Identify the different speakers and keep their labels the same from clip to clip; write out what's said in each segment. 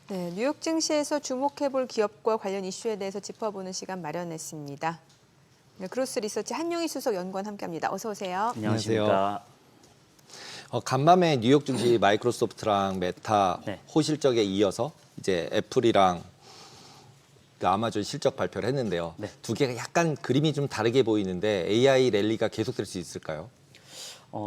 Speaker 1: 네, 뉴욕 증시에서 주목해볼 기업과 관련 이슈에 대해서 짚어보는 시간 마련했습니다. 네, 크로스 리서치 한용희 수석 연구원 함께합니다. 어서 오세요.
Speaker 2: 안녕하십니까.
Speaker 3: 간밤에 뉴욕 증시 마이크로소프트랑 메타
Speaker 2: 네.
Speaker 3: 호실적에 이어서 이제 애플이랑 그 아마존 실적 발표를 했는데요.
Speaker 2: 네.
Speaker 3: 두 개가 약간 그림이 좀 다르게 보이는데 AI 랠리가 계속될 수 있을까요?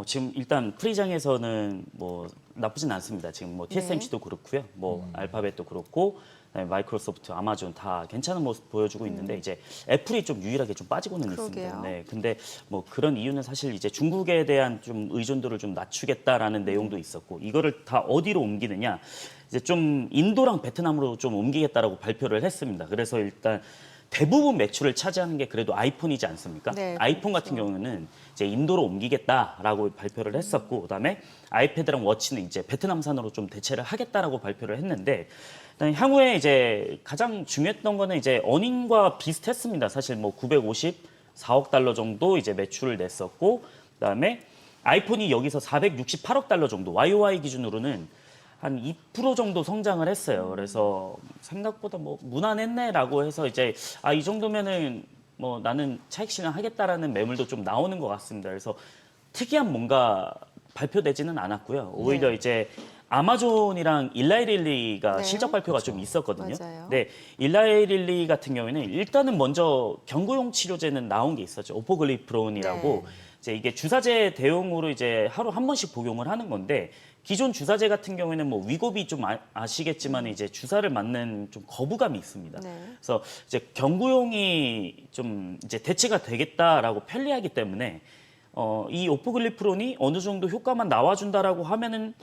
Speaker 2: 지금 일단 프리장에서는 뭐 나쁘진 않습니다. 지금 뭐 TSMC도 그렇고요. 뭐 알파벳도 그렇고 그다음에 마이크로소프트, 아마존 다 괜찮은 모습 보여주고 있는데 이제 애플이 좀 유일하게 좀 빠지고는
Speaker 1: 그러게요.
Speaker 2: 있습니다. 네. 근데 뭐 그런 이유는 사실 이제 중국에 대한 좀 의존도를 좀 낮추겠다라는 내용도 있었고 이거를 다 어디로 옮기느냐? 이제 좀 인도랑 베트남으로 좀 옮기겠다라고 발표를 했습니다. 그래서 일단 대부분 매출을 차지하는 게 그래도 아이폰이지 않습니까?
Speaker 1: 네,
Speaker 2: 아이폰
Speaker 1: 그렇죠.
Speaker 2: 같은 경우는 이제 인도로 옮기겠다라고 발표를 했었고, 그다음에 아이패드랑 워치는 이제 베트남산으로 좀 대체를 하겠다라고 발표를 했는데, 일단 향후에 이제 가장 중요했던 거는 이제 어닝과 비슷했습니다. 사실 뭐 954억 달러 정도 이제 매출을 냈었고, 그다음에 아이폰이 여기서 468억 달러 정도, YOY 기준으로는 한 2% 정도 성장을 했어요. 그래서 생각보다 뭐 무난했네라고 해서 이제 이 정도면은 뭐 나는 차익 실현하겠다라는 매물도 좀 나오는 것 같습니다. 그래서 특이한 뭔가 발표되지는 않았고요. 오히려
Speaker 1: 네.
Speaker 2: 이제 아마존이랑 일라이릴리가
Speaker 1: 네.
Speaker 2: 실적 발표가 좀 있었거든요.
Speaker 1: 맞아요.
Speaker 2: 네, 일라이릴리 같은 경우에는 일단은 먼저 경구용 치료제는 나온 게 있었죠. 오포글리프론이라고
Speaker 1: 네.
Speaker 2: 이제 이게 주사제 대용으로 이제 하루 한 번씩 복용을 하는 건데 기존 주사제 같은 경우에는 뭐 위고비 좀 아시겠지만 이제 주사를 맞는 좀 거부감이 있습니다.
Speaker 1: 네.
Speaker 2: 그래서 이제 경구용이 좀 이제 대체가 되겠다라고 편리하기 때문에 이 오포글리프론이 어느 정도 효과만 나와준다라고 하면은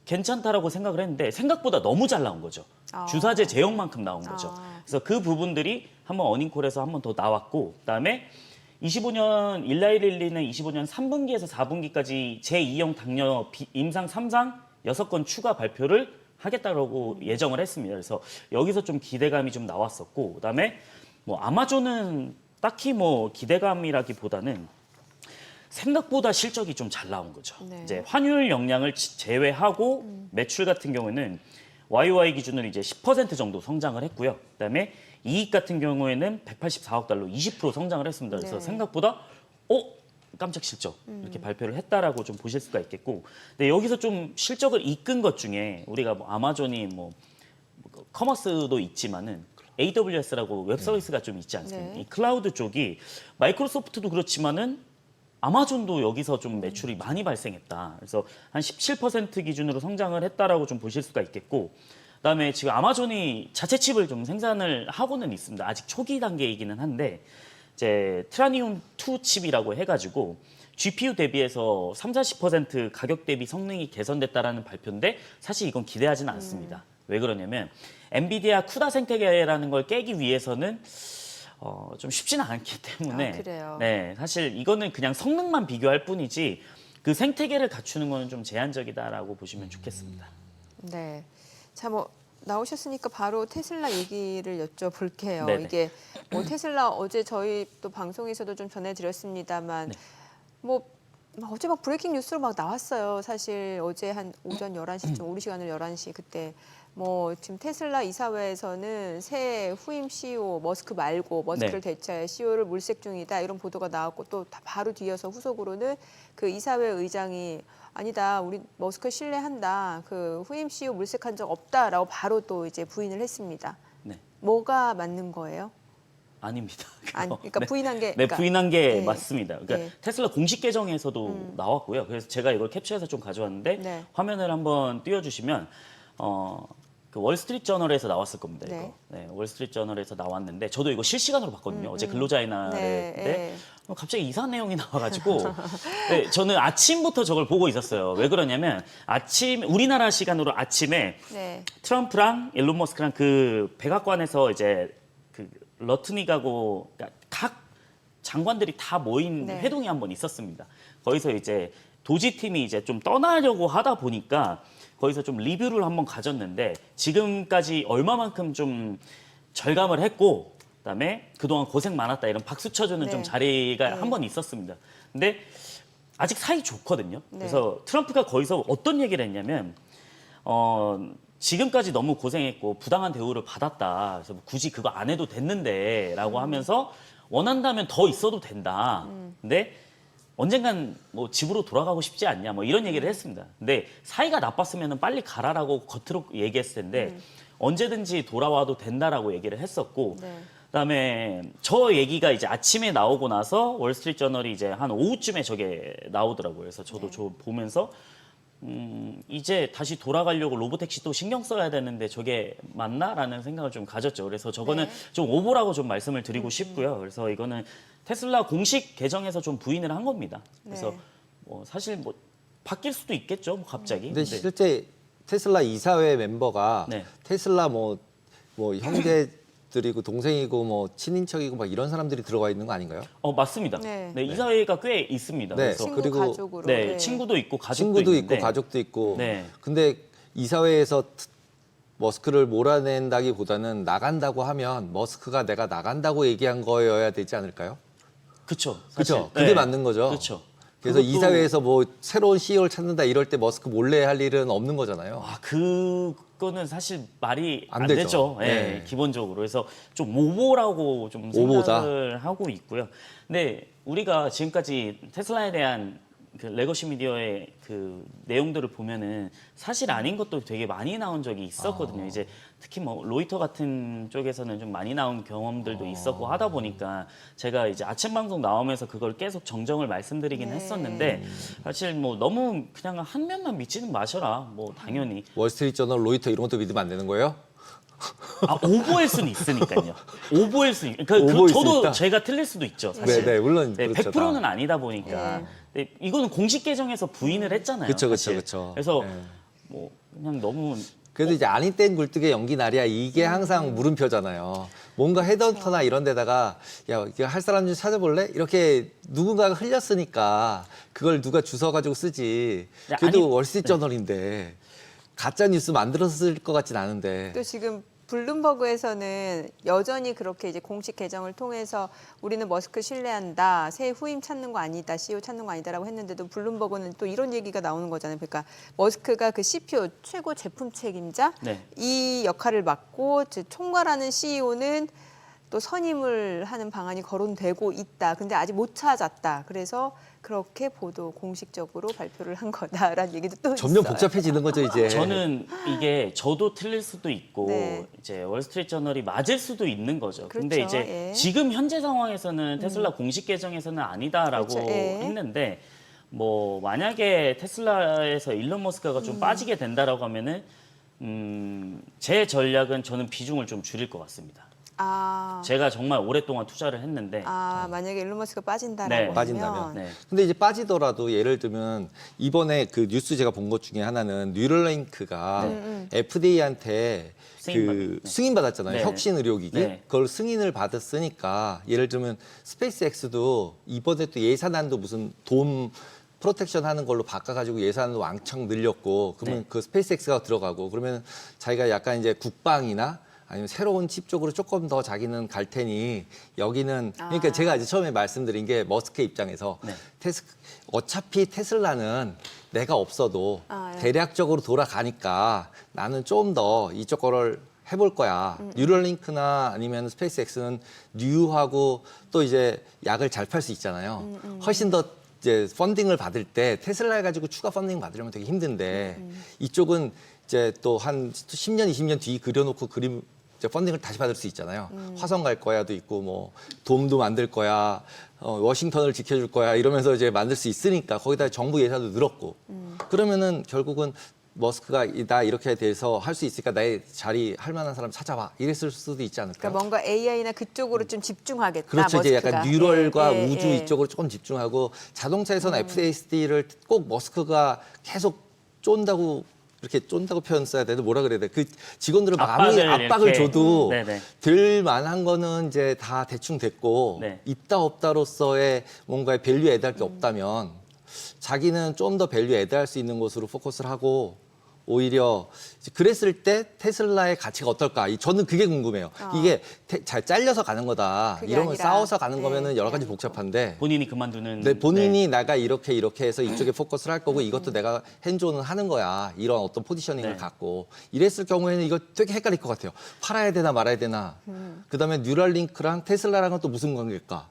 Speaker 2: 괜찮다라고 생각을 했는데 생각보다 너무 잘 나온 거죠. 주사제 제형만큼 나온 거죠. 그래서 그 부분들이 한번 어닝콜에서 한 번 더 나왔고 그다음에 25년 일라이릴리는 25년 3분기에서 4분기까지 제2형 당뇨 임상 3상 6건 추가 발표를 하겠다고 예정을 했습니다. 그래서 여기서 좀 기대감이 좀 나왔었고 그다음에 뭐 아마존은 딱히 뭐 기대감이라기보다는 생각보다 실적이 좀 잘 나온 거죠.
Speaker 1: 네.
Speaker 2: 이제 환율 영향을 제외하고 매출 같은 경우에는 YOY 기준으로 이제 10% 정도 성장을 했고요. 그다음에 이익 같은 경우에는 184억 달러 20% 성장을 했습니다. 그래서
Speaker 1: 네.
Speaker 2: 생각보다 깜짝 실적 이렇게 발표를 했다라고 좀 보실 수가 있겠고, 근데 여기서 좀 실적을 이끈 것 중에 우리가 뭐 아마존이 뭐 커머스도 있지만은 AWS라고 웹 서비스가 좀 있지 않습니까?
Speaker 1: 네.
Speaker 2: 이 클라우드 쪽이 마이크로소프트도 그렇지만은 아마존도 여기서 좀 매출이 많이 발생했다. 그래서 한 17% 기준으로 성장을 했다라고 좀 보실 수가 있겠고, 그다음에 지금 아마존이 자체 칩을 좀 생산을 하고는 있습니다. 아직 초기 단계이기는 한데 이제 트라니움 2 칩이라고 해가지고 GPU 대비해서 30~40% 가격 대비 성능이 개선됐다라는 발표인데 사실 이건 기대하지는 않습니다. 왜 그러냐면 엔비디아 쿠다 생태계라는 걸 깨기 위해서는 좀 쉽지는 않기 때문에
Speaker 1: 그래요?
Speaker 2: 네, 사실 이거는 그냥 성능만 비교할 뿐이지 그 생태계를 갖추는 거는 좀 제한적이다라고 보시면 좋겠습니다.
Speaker 1: 네. 자, 뭐 나오셨으니까 바로 테슬라 얘기를 여쭤볼게요.
Speaker 2: 네네.
Speaker 1: 이게 뭐 테슬라 어제 저희 또 방송에서도 좀 전해드렸습니다만 뭐 어제 막 브레이킹 뉴스로 막 나왔어요. 사실 어제 한 오전 11시쯤 우리 시간으로 11시 그때 뭐 지금 테슬라 이사회에서는 새 후임 CEO 머스크 말고 머스크를 대체할 CEO를 물색 중이다 이런 보도가 나왔고 또 바로 뒤어서 후속으로는 그 이사회 의장이 아니다 우리 머스크 신뢰한다 그 후임 CEO 물색한 적 없다라고 바로 또 이제 부인을 했습니다.
Speaker 2: 네,
Speaker 1: 뭐가 맞는 거예요?
Speaker 2: 아닙니다.
Speaker 1: 그러니까 부인한 게
Speaker 2: 네,
Speaker 1: 그러니까,
Speaker 2: 부인한 게
Speaker 1: 네.
Speaker 2: 맞습니다. 그러니까
Speaker 1: 네.
Speaker 2: 테슬라 공식 계정에서도 나왔고요. 그래서 제가 이걸 캡처해서 좀 가져왔는데
Speaker 1: 네.
Speaker 2: 화면을 한번 띄워주시면 그 월스트리트 저널에서 나왔을 겁니다.
Speaker 1: 네.
Speaker 2: 이거. 네, 월스트리트 저널에서 나왔는데 저도 이거 실시간으로 봤거든요. 어제 근로자의 날에.
Speaker 1: 네,
Speaker 2: 근데 갑자기 이상한 내용이 나와가지고 네, 저는 아침부터 저걸 보고 있었어요. 왜 그러냐면 우리나라 시간으로 아침에
Speaker 1: 네.
Speaker 2: 트럼프랑 일론 머스크랑 그 백악관에서 이제 그 러트닉하고 그러니까 각 장관들이 다 모인
Speaker 1: 네.
Speaker 2: 회동이 한 번 있었습니다. 거기서 이제 도지팀이 이제 좀 떠나려고 하다 보니까 거기서 좀 리뷰를 한번 가졌는데 지금까지 얼마만큼 좀 절감을 했고 그다음에 그동안 고생 많았다 이런 박수 쳐주는
Speaker 1: 네.
Speaker 2: 좀 자리가
Speaker 1: 네.
Speaker 2: 한 번 있었습니다. 근데 아직 사이 좋거든요.
Speaker 1: 네.
Speaker 2: 그래서 트럼프가 거기서 어떤 얘기를 했냐면 지금까지 너무 고생했고 부당한 대우를 받았다. 그래서 뭐 굳이 그거 안 해도 됐는데라고 하면서 원한다면 더 있어도 된다. 근데 언젠간 뭐 집으로 돌아가고 싶지 않냐 뭐 이런 얘기를 했습니다. 근데 사이가 나빴으면 빨리 가라라고 겉으로 얘기했을 텐데 언제든지 돌아와도 된다라고 얘기를 했었고
Speaker 1: 네.
Speaker 2: 그다음에 저 얘기가 이제 아침에 나오고 나서 월스트리트 저널이 이제 한 오후쯤에 저게 나오더라고요. 그래서 저도 저 보면서 이제 다시 돌아가려고 로보택시 또 신경 써야 되는데 저게 맞나라는 생각을 좀 가졌죠. 그래서 저거는
Speaker 1: 네.
Speaker 2: 좀 오보라고 좀 말씀을 드리고 싶고요. 그래서 이거는 테슬라 공식 계정에서 좀 부인을 한 겁니다. 그래서
Speaker 1: 네.
Speaker 2: 뭐 사실 뭐 바뀔 수도 있겠죠. 뭐 갑자기.
Speaker 3: 근데 실제 테슬라 이사회 멤버가
Speaker 2: 네.
Speaker 3: 테슬라 뭐 형제들이고 동생이고 뭐 친인척이고 막 이런 사람들이 들어가 있는 거 아닌가요?
Speaker 2: 맞습니다.
Speaker 1: 네.
Speaker 2: 네, 이사회가 꽤 있습니다.
Speaker 3: 네.
Speaker 2: 그래서
Speaker 1: 친구
Speaker 3: 그리고
Speaker 1: 가족으로.
Speaker 2: 네, 친구도 있고 가족도
Speaker 3: 친구도
Speaker 2: 있는데
Speaker 3: 있고 가족도 있고.
Speaker 2: 네.
Speaker 3: 근데 이사회에서 머스크를 몰아낸다기보다는 나간다고 하면 머스크가 내가 나간다고 얘기한 거여야 되지 않을까요?
Speaker 2: 그렇죠.
Speaker 3: 그렇죠. 그게 맞는 거죠.
Speaker 2: 그렇죠.
Speaker 3: 그래서
Speaker 2: 그것도-
Speaker 3: 이사회에서 뭐 새로운 CEO를 찾는다 이럴 때 머스크 몰래 할 일은 없는 거잖아요.
Speaker 2: 그거는 사실 말이
Speaker 3: 안
Speaker 2: 안
Speaker 3: 되죠.
Speaker 2: 되죠. 예,
Speaker 3: 네.
Speaker 2: 기본적으로. 그래서 좀 오보라고 좀
Speaker 3: 오보다.
Speaker 2: 생각을 하고 있고요. 근데 우리가 지금까지 테슬라에 대한 그 레거시 미디어의 그 내용들을 보면은 사실 아닌 것도 되게 많이 나온 적이 있었거든요. 이제 특히 뭐 로이터 같은 쪽에서는 좀 많이 나온 경험들도 있었고 하다 보니까 제가 이제 아침 방송 나오면서 그걸 계속 정정을 말씀드리긴
Speaker 1: 네.
Speaker 2: 했었는데 사실 뭐 너무 그냥 한 면만 믿지는 마셔라. 뭐 당연히
Speaker 3: 월스트리트 저널, 로이터 이런 것도 믿으면 안 되는 거예요?
Speaker 2: 오보일 수는 있으니까요. 오보일 수 그러니까
Speaker 3: 오보일 수
Speaker 2: 저도
Speaker 3: 있다?
Speaker 2: 제가 틀릴 수도 있죠. 사실.
Speaker 3: 네, 물론
Speaker 2: 네,
Speaker 3: 그렇죠.
Speaker 2: 100%는 아니다 보니까. 네, 이거는 공식 계정에서 부인을 했잖아요.
Speaker 3: 그쵸, 그쵸,
Speaker 2: 사실.
Speaker 3: 그쵸.
Speaker 2: 그래서
Speaker 3: 네.
Speaker 2: 뭐 그냥 너무
Speaker 3: 그래도 이제 아닌 땐 굴뚝에 연기 나랴 이게 항상 물음표잖아요. 뭔가 헤드헌터나 이런 데다가 야 이거 할 사람 좀 찾아볼래? 이렇게 누군가가 흘렸으니까 그걸 누가 주워 가지고 쓰지.
Speaker 2: 네,
Speaker 3: 그래도
Speaker 2: 아니-
Speaker 3: 월스트리트 저널인데 가짜 뉴스 만들었을 것 같진 않은데.
Speaker 1: 또 지금 블룸버그에서는 여전히 그렇게 이제 공식 계정을 통해서 우리는 머스크 신뢰한다, 새 후임 찾는 거 아니다, CEO 찾는 거 아니다라고 했는데도 블룸버그는 또 이런 얘기가 나오는 거잖아요. 그러니까 머스크가 그 CPO 최고 제품 책임자
Speaker 2: 네.
Speaker 1: 이 역할을 맡고 총괄하는 CEO는 또 선임을 하는 방안이 거론되고 있다. 근데 아직 못 찾았다. 그래서 그렇게 보도 공식적으로 발표를 한 거다라는 얘기도 또
Speaker 3: 점점
Speaker 1: 있어요.
Speaker 3: 복잡해지는 거죠 이제.
Speaker 2: 저는 이게 저도 틀릴 수도 있고
Speaker 1: 네.
Speaker 2: 이제 월스트리트 저널이 맞을 수도 있는 거죠. 근데
Speaker 1: 그렇죠.
Speaker 2: 이제
Speaker 1: 예.
Speaker 2: 지금 현재 상황에서는 테슬라 공식 계정에서는 아니다라고
Speaker 1: 그렇죠. 예.
Speaker 2: 했는데 뭐 만약에 테슬라에서 일론 머스크가 좀 빠지게 된다라고 하면은 제 전략은 저는 비중을 좀 줄일 것 같습니다.
Speaker 1: 아,
Speaker 2: 제가 정말 오랫동안 투자를 했는데
Speaker 1: 만약에 일론 머스크가 빠진다라고
Speaker 2: 네.
Speaker 1: 하면
Speaker 3: 빠진다면.
Speaker 2: 네.
Speaker 3: 근데 이제 빠지더라도 예를 들면 이번에 그 뉴스 제가 본 것 중에 하나는 뉴럴링크가 FDA한테 그
Speaker 2: 네.
Speaker 3: 승인받았잖아요.
Speaker 2: 네.
Speaker 3: 혁신 의료기기.
Speaker 2: 네.
Speaker 3: 그걸 승인을 받았으니까 예를 들면 스페이스X도 이번에 또 예산안도 무슨 돔 프로텍션 하는 걸로 바꿔가지고 예산도 왕창 늘렸고 그러면
Speaker 2: 네.
Speaker 3: 그 스페이스X가 들어가고 그러면 자기가 약간 이제 국방이나 아니면 새로운 칩 쪽으로 조금 더 자기는 갈 테니 여기는 그러니까 제가 이제 처음에 말씀드린 게 머스크의 입장에서
Speaker 2: 네.
Speaker 3: 어차피 테슬라는 내가 없어도
Speaker 1: 예.
Speaker 3: 대략적으로 돌아가니까 나는 좀 더 이쪽 거를 해볼 거야. 뉴럴링크나 아니면 스페이스X는 뉴하고 또 이제 약을 잘 팔 수 있잖아요. 훨씬 더 이제 펀딩을 받을 때 테슬라 해가지고 추가 펀딩 받으려면 되게 힘든데 이쪽은 이제 또 한 10년, 20년 뒤 그려놓고 그림 이제 펀딩을 다시 받을 수 있잖아요. 화성 갈 거야도 있고 뭐 돔도 만들 거야, 워싱턴을 지켜줄 거야 이러면서 이제 만들 수 있으니까 거기다 정부 예산도 늘었고 그러면은 결국은 머스크가 나 이렇게 돼서 할 수 있으니까 나의 자리 할 만한 사람 찾아봐 이랬을 수도 있지 않을까요?
Speaker 1: 그러니까 뭔가 AI나 그쪽으로 좀 집중하겠다.
Speaker 3: 그렇죠. 이제
Speaker 1: 머스크가.
Speaker 3: 약간 뉴럴과
Speaker 1: 예, 예,
Speaker 3: 우주
Speaker 1: 예.
Speaker 3: 이쪽으로 조금 집중하고 자동차에서는 FSD를 꼭 머스크가 계속 쫀다고 이렇게 쫀다고 표현 써야 되는데 뭐라 그래야 돼? 그 직원들을 막 아무리 압박을
Speaker 2: 이렇게.
Speaker 3: 줘도
Speaker 2: 네네.
Speaker 3: 될 만한 거는 이제 다 대충 됐고
Speaker 2: 네.
Speaker 3: 있다 없다로서의 뭔가의 밸류 애드할 게 없다면 자기는 좀 더 밸류 애드할 수 있는 곳으로 포커스를 하고 오히려 그랬을 때 테슬라의 가치가 어떨까? 저는 그게 궁금해요. 이게 잘 잘려서 가는 거다.
Speaker 1: 그게
Speaker 3: 이러면
Speaker 1: 아니라,
Speaker 3: 싸워서 가는
Speaker 1: 네,
Speaker 3: 거면은 여러
Speaker 1: 그게
Speaker 3: 가지
Speaker 1: 아니고.
Speaker 3: 복잡한데
Speaker 2: 본인이 그만두는
Speaker 3: 네, 본인이 내가 이렇게 해서 이쪽에 포커스를 할 거고 이것도 내가 핸즈온은 하는 거야. 이런 어떤 포지셔닝을
Speaker 2: 네.
Speaker 3: 갖고 이랬을 경우에는 이거 되게 헷갈릴 것 같아요. 팔아야 되나 말아야 되나. 그다음에 뉴럴링크랑 테슬라랑은 또 무슨 관계일까?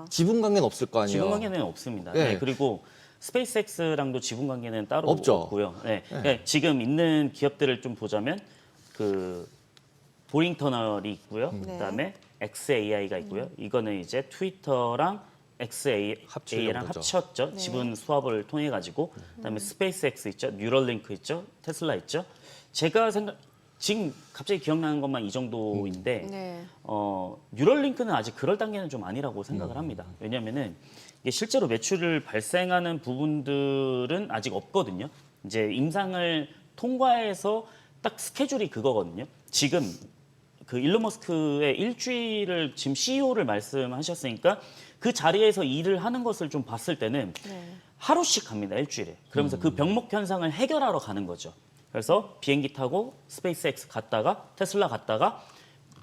Speaker 3: 지분 관계는 없을 거 아니에요.
Speaker 2: 지분 관계는 없습니다.
Speaker 3: 네.
Speaker 2: 네, 그리고 스페이스X랑도 지분 관계는 따로
Speaker 3: 없죠.
Speaker 2: 없고요. 네. 그러니까 지금 있는 기업들을 좀 보자면 그 보링 터널이 있고요.
Speaker 1: 네.
Speaker 2: 그다음에 XAI가 있고요. 이거는 이제 트위터랑 XAI랑
Speaker 3: 거죠.
Speaker 2: 합쳤죠.
Speaker 1: 네.
Speaker 2: 지분 수합을 통해 가지고 그다음에 스페이스X 있죠. 뉴럴링크 있죠. 테슬라 있죠. 제가 지금 갑자기 기억나는 것만 이 정도인데
Speaker 1: 네.
Speaker 2: 뉴럴링크는 아직 그럴 단계는 좀 아니라고 생각을 합니다. 왜냐하면은 이게 실제로 매출을 발생하는 부분들은 아직 없거든요. 이제 임상을 통과해서 딱 스케줄이 그거거든요. 지금 그 일론 머스크의 일주일을 지금 CEO를 말씀하셨으니까 그 자리에서 일을 하는 것을 좀 봤을 때는
Speaker 1: 네.
Speaker 2: 하루씩 갑니다. 일주일에. 그러면서 그 병목 현상을 해결하러 가는 거죠. 그래서 비행기 타고 스페이스X 갔다가 테슬라 갔다가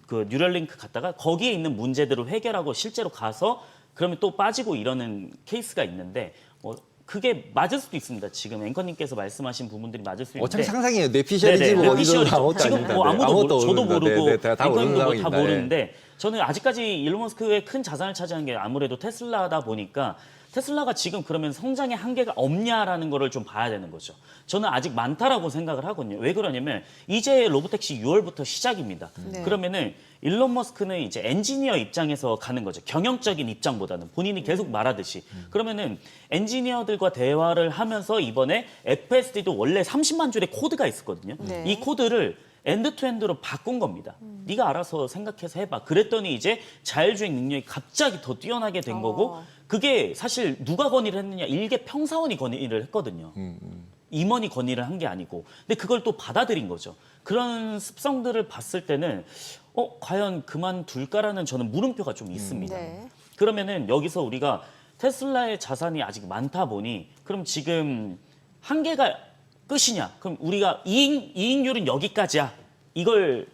Speaker 2: 그 뉴럴링크 갔다가 거기에 있는 문제들을 해결하고 실제로 가서 그러면 또 빠지고 이러는 케이스가 있는데 그게 맞을 수도 있습니다. 지금 앵커님께서 말씀하신 부분들이 맞을 수 있는데
Speaker 3: 어차피 상상이에요. 뇌피셜이지 뭐 어디서 아무것도
Speaker 2: 지금
Speaker 3: 아닙니다.
Speaker 2: 뭐
Speaker 3: 네,
Speaker 2: 아무도 저도
Speaker 3: 모릅니다.
Speaker 2: 모르고
Speaker 3: 네, 네, 다 모르는
Speaker 2: 앵커님도 다
Speaker 3: 상황입니다. 네.
Speaker 2: 모르는데 저는 아직까지 일론 머스크의 큰 자산을 차지한 게 아무래도 테슬라다 보니까 테슬라가 지금 그러면 성장의 한계가 없냐라는 거를 좀 봐야 되는 거죠. 저는 아직 많다라고 생각을 하거든요. 왜 그러냐면 이제 로보택시 6월부터 시작입니다.
Speaker 1: 네.
Speaker 2: 그러면은 일론 머스크는 이제 엔지니어 입장에서 가는 거죠. 경영적인 입장보다는 본인이 계속 말하듯이. 그러면은 엔지니어들과 대화를 하면서 이번에 FSD도 원래 30만 줄의 코드가 있었거든요.
Speaker 1: 네.
Speaker 2: 이 코드를 엔드투엔드로 바꾼 겁니다. 네가 알아서 생각해서 해봐. 그랬더니 이제 자율주행 능력이 갑자기 더 뛰어나게 된 거고 그게 사실 누가 건의를 했느냐. 일개 평사원이 건의를 했거든요. 임원이 건의를 한 게 아니고. 근데 그걸 또 받아들인 거죠. 그런 습성들을 봤을 때는 과연 그만둘까라는 저는 물음표가 좀 있습니다.
Speaker 1: 네.
Speaker 2: 그러면은 여기서 우리가 테슬라의 자산이 아직 많다 보니 그럼 지금 한계가 끝이냐? 그럼 우리가 이익률은 여기까지야. 이걸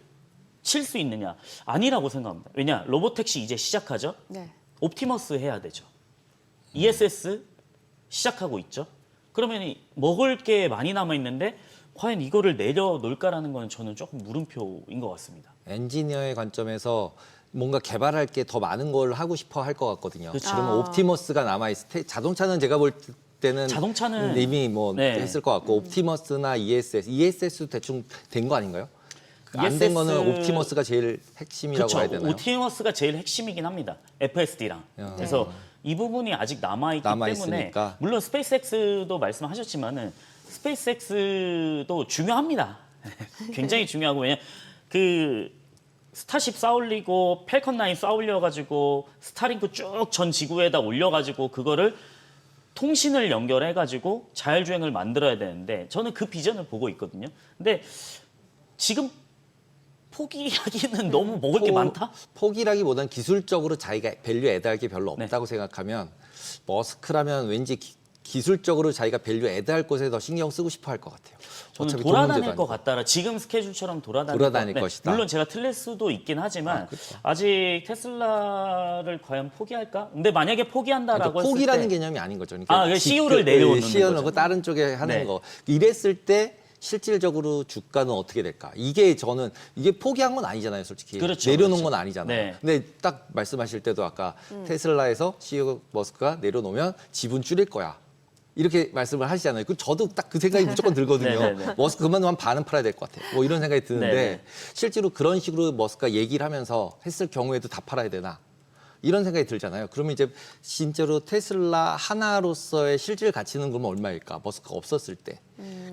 Speaker 2: 칠 수 있느냐? 아니라고 생각합니다. 왜냐? 로보택시 이제 시작하죠.
Speaker 1: 네.
Speaker 2: 옵티머스 해야 되죠. ESS 시작하고 있죠. 그러면 먹을 게 많이 남아 있는데 과연 이거를 내려놓을까라는 건 저는 조금 물음표인 것 같습니다.
Speaker 3: 엔지니어의 관점에서 뭔가 개발할 게 더 많은 걸 하고 싶어 할 것 같거든요.
Speaker 2: 그렇죠.
Speaker 3: 그러면 옵티머스가 남아있을 때 자동차는 제가 볼 때는
Speaker 2: 자동차는
Speaker 3: 이미 뭐
Speaker 2: 네.
Speaker 3: 했을 것 같고 옵티머스나 ESS도 대충 된 거 아닌가요? 안 된
Speaker 2: ESS
Speaker 3: 거는 옵티머스가 제일 핵심이라고
Speaker 2: 그렇죠.
Speaker 3: 해야 되나요?
Speaker 2: 옵티머스가 제일 핵심이긴 합니다. FSD랑. 그래서 이 부분이 아직 남아있기 때문에
Speaker 3: 남아있으니까.
Speaker 2: 물론 스페이스X도 말씀하셨지만은 스페이스X도 중요합니다. 굉장히 중요하고 왜냐 그 스타쉽 쌓올리고 펠컨 9 쌓올려가지고 스타링크 쭉 전 지구에다 올려가지고 그거를 통신을 연결해가지고 자율주행을 만들어야 되는데 저는 그 비전을 보고 있거든요. 근데 지금 포기하기는 너무 먹을 게 많다?
Speaker 3: 포기라기보다는 기술적으로 자기가 밸류 애드할 게 별로
Speaker 2: 네.
Speaker 3: 없다고 생각하면 머스크라면 왠지 기술적으로 자기가 밸류 애드할 곳에 더 신경 쓰고 싶어 할 것 같아요.
Speaker 2: 저는
Speaker 3: 어차피 돈
Speaker 2: 돌아다닐
Speaker 3: 문제도
Speaker 2: 것
Speaker 3: 아니고.
Speaker 2: 같다라 지금 스케줄처럼
Speaker 3: 돌아다닐 것이다.
Speaker 2: 물론 제가 틀릴 수도 있긴 하지만
Speaker 3: 그렇죠.
Speaker 2: 아직 테슬라를 과연 포기할까? 근데 만약에 포기한다라고
Speaker 3: 그러니까 포기라는
Speaker 2: 했을 때
Speaker 3: 개념이 아닌 거죠.
Speaker 2: 그러니까 CEO를 내려놓는
Speaker 3: 씌워놓고
Speaker 2: 거죠.
Speaker 3: 다른 쪽에 하는
Speaker 2: 네.
Speaker 3: 거. 이랬을 때 실질적으로 주가는 어떻게 될까? 이게 저는 이게 포기한 건 아니잖아요, 솔직히.
Speaker 2: 그렇죠,
Speaker 3: 내려놓은
Speaker 2: 그렇죠.
Speaker 3: 건 아니잖아요.
Speaker 2: 네.
Speaker 3: 근데 딱 말씀하실 때도 아까 테슬라에서 CEO 머스크가 내려놓으면 지분 줄일 거야. 이렇게 말씀을 하시잖아요. 그 저도 딱 그 생각이 무조건 들거든요.
Speaker 2: 네네네.
Speaker 3: 머스크 그만두면 반은 팔아야 될 것 같아요. 뭐 이런 생각이 드는데
Speaker 2: 네네.
Speaker 3: 실제로 그런 식으로 머스크가 얘기를 하면서 했을 경우에도 다 팔아야 되나? 이런 생각이 들잖아요. 그러면 이제 진짜로 테슬라 하나로서의 실질 가치는 그러면 얼마일까? 머스크가 없었을 때.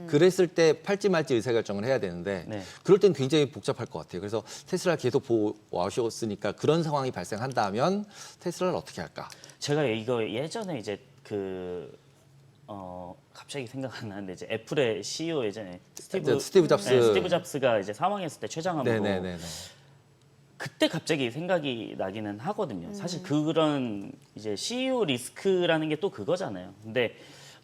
Speaker 3: 그랬을 때 팔지 말지 의사결정을 해야 되는데
Speaker 2: 네.
Speaker 3: 그럴 땐 굉장히 복잡할 것 같아요. 그래서 테슬라 계속 보아오셨으니까 그런 상황이 발생한다면 테슬라를 어떻게 할까?
Speaker 2: 제가 이거 예전에 이제 갑자기 생각 안 나는데 이제 애플의 CEO 예전에
Speaker 3: 스티브 잡스.
Speaker 2: 네, 스티브 잡스가 이제 사망했을 때 최장암으로
Speaker 3: 네네네.
Speaker 2: 그때 갑자기 생각이 나기는 하거든요. 사실 그런 이제 CEO 리스크라는 게 또 그거잖아요. 근데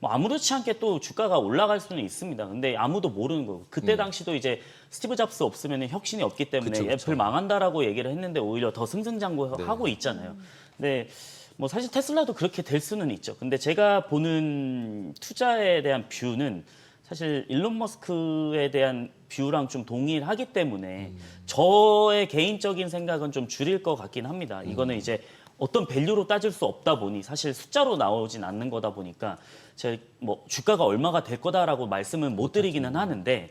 Speaker 2: 뭐 아무렇지 않게 또 주가가 올라갈 수는 있습니다. 근데 아무도 모르는 거고 그때 당시도 이제 스티브 잡스 없으면 혁신이 없기 때문에
Speaker 3: 그쵸, 그쵸.
Speaker 2: 애플 망한다라고 얘기를 했는데 오히려 더 승승장구하고 있잖아요. 근데 뭐 사실 테슬라도 그렇게 될 수는 있죠. 근데 제가 보는 투자에 대한 뷰는 사실 일론 머스크에 대한 뷰랑 좀 동일하기 때문에 저의 개인적인 생각은 좀 줄일 것 같긴 합니다. 이거는 이제 어떤 밸류로 따질 수 없다 보니 사실 숫자로 나오진 않는 거다 보니까 제가 뭐 주가가 얼마가 될 거다라고 말씀은 못 드리기는 하는데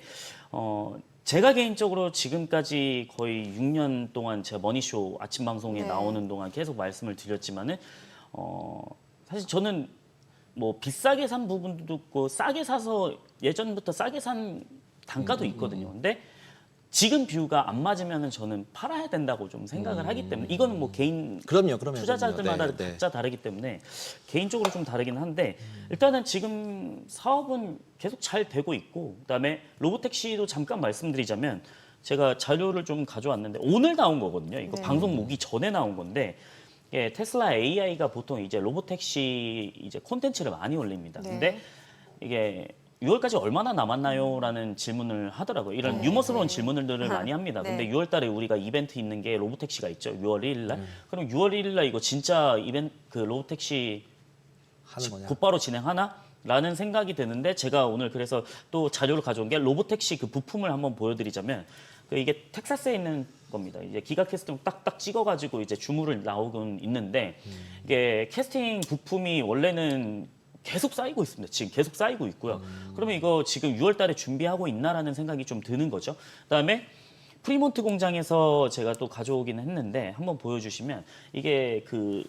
Speaker 2: 제가 개인적으로 지금까지 거의 6년 동안 제가 머니쇼 아침 방송에
Speaker 1: 네.
Speaker 2: 나오는 동안 계속 말씀을 드렸지만은 사실 저는 뭐 비싸게 산 부분도 있고 싸게 사서 예전부터 싸게 산 단가도 있거든요. 근데 지금 뷰가 안 맞으면은 저는 팔아야 된다고 좀 생각을 하기 때문에 이거는 뭐 개인
Speaker 3: 그럼요.
Speaker 2: 투자자들마다
Speaker 3: 네, 네.
Speaker 2: 각자 다르기 때문에 개인적으로 좀 다르긴 한데 일단은 지금 사업은 계속 잘 되고 있고 그다음에 로보택시도 잠깐 말씀드리자면 제가 자료를 좀 가져왔는데 오늘 나온 거거든요. 이거
Speaker 1: 네.
Speaker 2: 방송 오기 전에 나온 건데 예, 테슬라 AI가 보통 이제 로보택시 이제 콘텐츠를 많이 올립니다.
Speaker 1: 네.
Speaker 2: 근데 이게 6월까지 얼마나 남았나요?라는 질문을 하더라고요. 이런
Speaker 1: 네.
Speaker 2: 유머스러운 질문들을 많이 합니다.
Speaker 1: 네.
Speaker 2: 근데 6월달에 우리가 이벤트 있는 게 로보택시가 있죠. 6월 1일날. 그럼 6월 1일날 이거 진짜 이벤트 그 로보택시
Speaker 3: 하는 거냐?
Speaker 2: 곧바로 진행하나? 라는 생각이 드는데 제가 오늘 그래서 또 자료를 가져온 게 로보택시 그 부품을 한번 보여드리자면 이게 텍사스에 있는 겁니다. 이제 기가 캐스팅 딱딱 찍어가지고 이제 주물을 나오곤 있는데 이게 캐스팅 부품이 원래는 계속 쌓이고 있습니다. 지금 계속 쌓이고 있고요. 그러면 이거 지금 6월 달에 준비하고 있나라는 생각이 좀 드는 거죠. 그다음에 프리몬트 공장에서 제가 또 가져오긴 했는데 한번 보여주시면 이게 그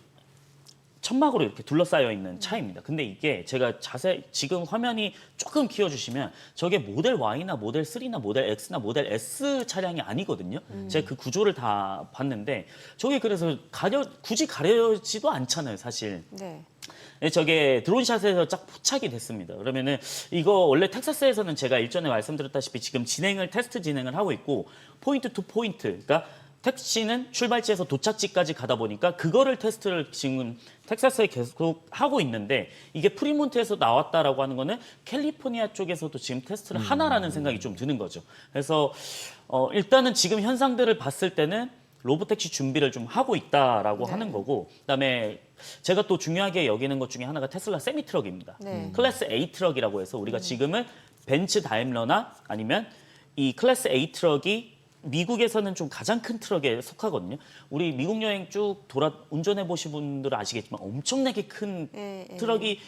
Speaker 2: 천막으로 이렇게 둘러싸여 있는 차입니다. 근데 이게 제가 자세히 지금 화면이 조금 키워주시면 저게 모델 Y나 모델 3나 모델 X나 모델 S 차량이 아니거든요. 제가 그 구조를 다 봤는데 저게 그래서 굳이 가려지도 않잖아요, 사실.
Speaker 1: 네.
Speaker 2: 네, 저게 드론샷에서 쫙 포착이 됐습니다. 그러면은 이거 원래 텍사스에서는 제가 일전에 말씀드렸다시피 지금 테스트 진행을 하고 있고 포인트 투 포인트, 그러니까 택시는 출발지에서 도착지까지 가다 보니까 그거를 테스트를 지금 텍사스에 계속 하고 있는데 이게 프리몬트에서 나왔다라고 하는 거는 캘리포니아 쪽에서도 지금 테스트를 하나라는 생각이 좀 드는 거죠. 그래서 일단은 지금 현상들을 봤을 때는 로보택시 준비를 좀 하고 있다라고
Speaker 1: 네.
Speaker 2: 하는 거고 그다음에 제가 또 중요하게 여기는 것 중에 하나가 테슬라 세미 트럭입니다.
Speaker 1: 네.
Speaker 2: 클래스 A 트럭이라고 해서 우리가 지금은 벤츠 다임러나 아니면 이 클래스 A 트럭이 미국에서는 좀 가장 큰 트럭에 속하거든요. 우리 미국 여행 쭉 운전해 보신 분들은 아시겠지만 엄청나게 큰
Speaker 1: 예, 예.
Speaker 2: 트럭이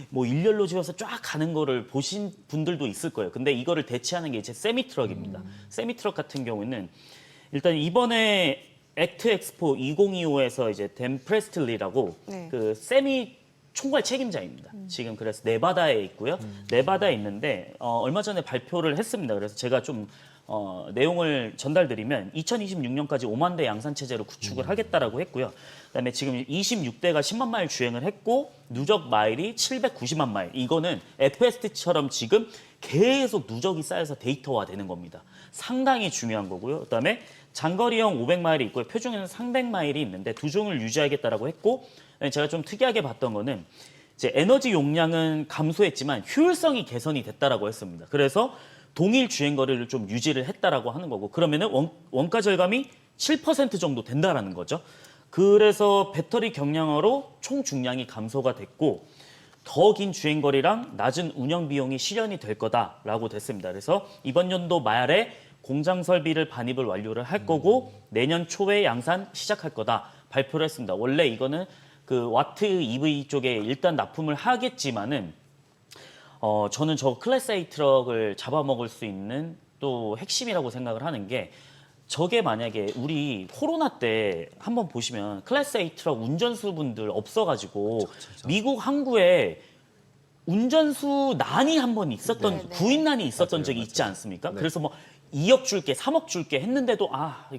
Speaker 2: 뭐 일렬로 지어서 쫙 가는 거를 보신 분들도 있을 거예요. 근데 이거를 대체하는 게 이제 세미 트럭입니다. 세미 트럭 같은 경우는 일단 이번에 액트 엑스포 2025에서 이제 댄 프레스틀리라고
Speaker 1: 네.
Speaker 2: 그 세미 총괄 책임자입니다. 지금 그래서 네바다에 있고요. 네바다에 있는데 얼마 전에 발표를 했습니다. 그래서 제가 좀 내용을 전달드리면 2026년까지 5만 대 양산 체제로 구축을 하겠다라고 했고요. 그다음에 지금 26대가 10만 마일 주행을 했고 누적 마일이 790만 마일. 이거는 FSD처럼 지금 계속 누적이 쌓여서 데이터화되는 겁니다. 상당히 중요한 거고요. 그다음에 장거리형 500마일이 있고요. 표준에는 300마일이 있는데 두 종을 유지하겠다라고 했고 제가 좀 특이하게 봤던 거는 이제 에너지 용량은 감소했지만 효율성이 개선이 됐다라고 했습니다. 그래서 동일 주행 거리를 좀 유지를 했다라고 하는 거고 그러면은 원가 절감이 7% 정도 된다라는 거죠. 그래서 배터리 경량화로 총 중량이 감소가 됐고 더 긴 주행 거리랑 낮은 운영 비용이 실현이 될 거다라고 됐습니다. 그래서 이번 연도 말에 공장 설비를 반입을 완료를 할 거고 내년 초에 양산 시작할 거다 발표를 했습니다. 원래 이거는 그 와트 EV 쪽에 일단 납품을 하겠지만은 저는 저 클래스 A 트럭을 잡아먹을 수 있는 또 핵심이라고 생각을 하는 게 저게 만약에 우리 코로나 때 한번 보시면 클래스 A 트럭 운전수분들 없어가지고 미국 항구에 운전수 난이 한번 있었던
Speaker 1: 네, 네.
Speaker 2: 구인난이 있었던
Speaker 3: 맞아요,
Speaker 2: 적이
Speaker 3: 맞아요.
Speaker 2: 있지 않습니까?
Speaker 3: 네.
Speaker 2: 그래서 뭐 2억 줄게, 3억 줄게 했는데도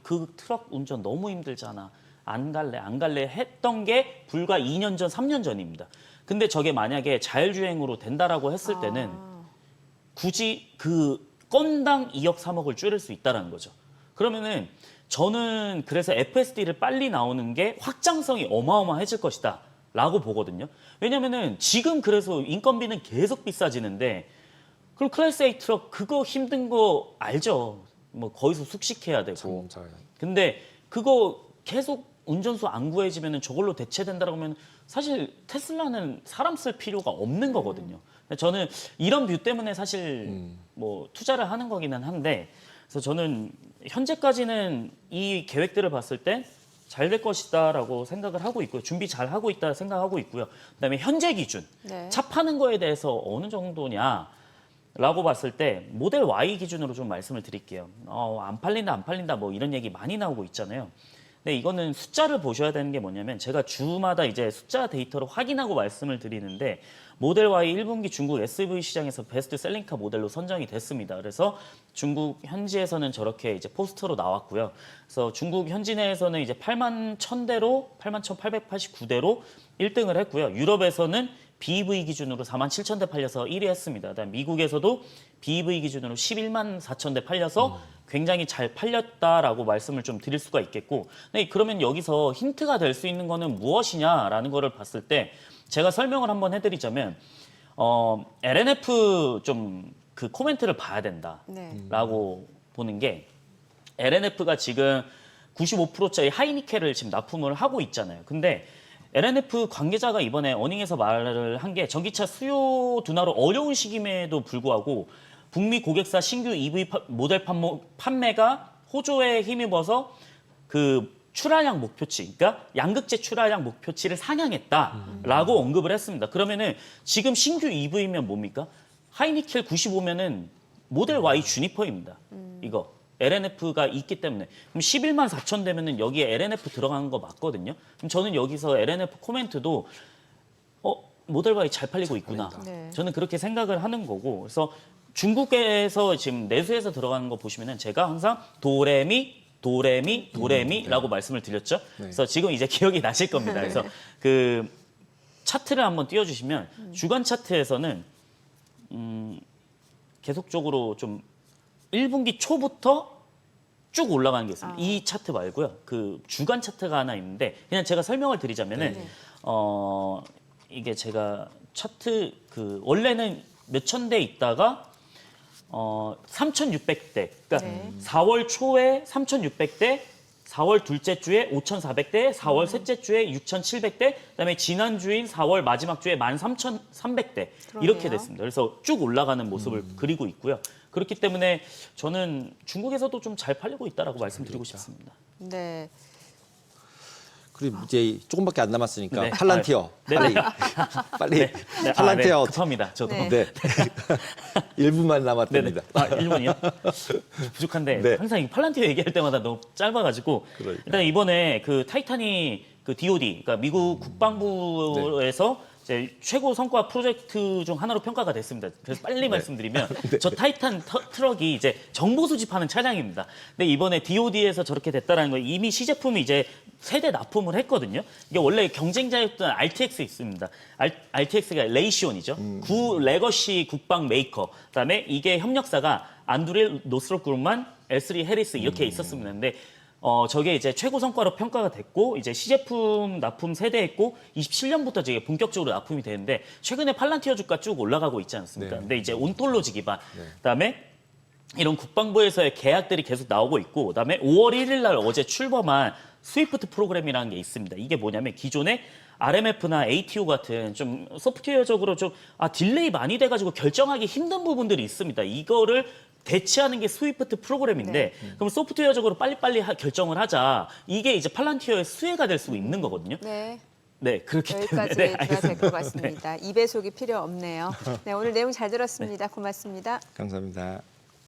Speaker 2: 그 트럭 운전 너무 힘들잖아. 안 갈래 했던 게 불과 2년 전, 3년 전입니다. 근데 저게 만약에 자율주행으로 된다라고 했을 때는 굳이 그 건당 2억, 3억을 줄일 수 있다는 거죠. 그러면은 저는 그래서 FSD를 빨리 나오는 게 확장성이 어마어마해질 것이다 라고 보거든요. 왜냐면은 지금 그래서 인건비는 계속 비싸지는데 그럼 클래스 A 트럭 그거 힘든 거 알죠. 뭐 거기서 숙식해야 되고. 근데 그거 계속 운전수 안 구해지면은 저걸로 대체된다라고 하면 사실 테슬라는 사람 쓸 필요가 없는 거거든요. 저는 이런 뷰 때문에 사실 뭐 투자를 하는 거기는 한데 그래서 저는 현재까지는 이 계획들을 봤을 때 잘 될 것이다라고 생각을 하고 있고요. 준비 잘 하고 있다 생각하고 있고요. 그다음에 현재 기준
Speaker 1: 네.
Speaker 2: 차 파는 거에 대해서 어느 정도냐라고 봤을 때 모델 Y 기준으로 좀 말씀을 드릴게요. 안 팔린다 뭐 이런 얘기 많이 나오고 있잖아요. 근데 이거는 숫자를 보셔야 되는 게 뭐냐면 제가 주마다 이제 숫자 데이터로 확인하고 말씀을 드리는데 모델 Y 1분기 중국 SUV 시장에서 베스트 셀링카 모델로 선정이 됐습니다. 그래서 중국 현지에서는 저렇게 이제 포스터로 나왔고요. 그래서 중국 현지 내에서는 이제 81,889대로 1등을 했고요. 유럽에서는 BEV 기준으로 47,000대 팔려서 1위 했습니다. 그다음 미국에서도 BEV 기준으로 11만 4,000대 팔려서 굉장히 잘 팔렸다라고 말씀을 좀 드릴 수가 있겠고, 네, 그러면 여기서 힌트가 될 수 있는 거는 무엇이냐라는 거를 봤을 때 제가 설명을 한번 해드리자면 LNF 좀 그 코멘트를 봐야 된다라고 보는 게 LNF가 지금 95%짜리 하이니켈을 지금 납품을 하고 있잖아요. 근데 LNF 관계자가 이번에 어닝에서 말을 한 게 전기차 수요 둔화로 어려운 시기임에도 불구하고 북미 고객사 신규 EV 모델 판매가 호조에 힘입어서 그 출하량 목표치, 그러니까 양극재 출하량 목표치를 상향했다라고 언급을 했습니다. 그러면은 지금 신규 EV면 뭡니까? 하이니켈 95면은 모델 Y 주니퍼입니다. 이거. LNF가 있기 때문에 그럼 11만 4천 되면은 여기에 LNF 들어가는 거 맞거든요. 그럼 저는 여기서 LNF 코멘트도 모델 Y 잘 팔리고 있구나.
Speaker 1: 네.
Speaker 2: 저는 그렇게 생각을 하는 거고. 그래서 중국에서 지금 내수해서 들어가는 거 보시면은 제가 항상 도레미라고 말씀을 드렸죠. 그래서 지금 이제 기억이 나실 겁니다. 그래서 그 차트를 한번 띄워주시면 주간 차트에서는 계속적으로 좀 1분기 초부터 쭉 올라가는 게 있습니다. 이 차트 말고요. 그 주간 차트가 하나 있는데 그냥 제가 설명을 드리자면은 이게 제가 차트 그 원래는 몇천 대 있다가 3,600대. 그러니까
Speaker 1: 네.
Speaker 2: 4월 초에 3,600대, 4월 둘째 주에 5,400대, 4월 셋째 주에 6,700대, 그다음에 지난 주인 4월 마지막 주에 13,300대 이렇게
Speaker 1: 그러네요.
Speaker 2: 됐습니다. 그래서 쭉 올라가는 모습을 그리고 있고요. 그렇기 때문에 저는 중국에서도 좀 잘 팔리고 있다라고 말씀드리고 싶습니다.
Speaker 1: 네.
Speaker 3: 그리고 이제 조금밖에 안 남았으니까
Speaker 2: 네.
Speaker 3: 팔란티어
Speaker 2: 네.
Speaker 3: 빨리 팔란티어
Speaker 2: 급합니다. 저도.
Speaker 1: 네.
Speaker 3: 네. 1분만
Speaker 2: 네네.
Speaker 3: 남았답니다.
Speaker 2: 1분이요? 부족한데
Speaker 3: 네.
Speaker 2: 항상 이 팔란티어 얘기할 때마다 너무 짧아가지고
Speaker 3: 그러니까.
Speaker 2: 일단 이번에 그 타이탄이 그 DOD, 그러니까 미국 국방부에서 이제 최고 성과 프로젝트 중 하나로 평가가 됐습니다. 그래서 빨리 말씀드리면 저 타이탄 트럭이 이제 정보 수집하는 차량입니다. 근데 이번에 DOD에서 저렇게 됐다라는 거 이미 시제품이 이제 세대 납품을 했거든요. 이게 원래 경쟁자였던 RTX 있습니다. RTX가 레이시온이죠. 구 레거시 국방 메이커. 그다음에 이게 협력사가 안드릴 노스롭 그룹만, L3 해리스 이렇게 있었습니다. 근데 저게 이제 최고 성과로 평가가 됐고 이제 시제품 납품 세대했고 27년부터 이제 본격적으로 납품이 되는데 최근에 팔란티어 주가 쭉 올라가고 있지 않습니까?
Speaker 3: 네.
Speaker 2: 근데 이제 온톨로지 기반. 그다음에 이런 국방부에서의 계약들이 계속 나오고 있고 그다음에 5월 1일 날 어제 출범한 스위프트 프로그램이라는 게 있습니다. 이게 뭐냐면 기존에 RMF나 ATO 같은 좀 소프트웨어적으로 좀 딜레이 많이 돼가지고 결정하기 힘든 부분들이 있습니다. 이거를 대체하는 게 스위프트 프로그램인데 그럼 소프트웨어적으로 빨리빨리 결정을 하자. 이게 이제 팔란티어의 수혜가 될 수 있는 거거든요.
Speaker 1: 네.
Speaker 2: 네, 그렇기 때문에.
Speaker 1: 여기까지
Speaker 2: 네,
Speaker 1: 가 될 것 같습니다. 2배속이 필요 없네요. 네, 오늘 내용 잘 들었습니다. 고맙습니다.
Speaker 3: 감사합니다.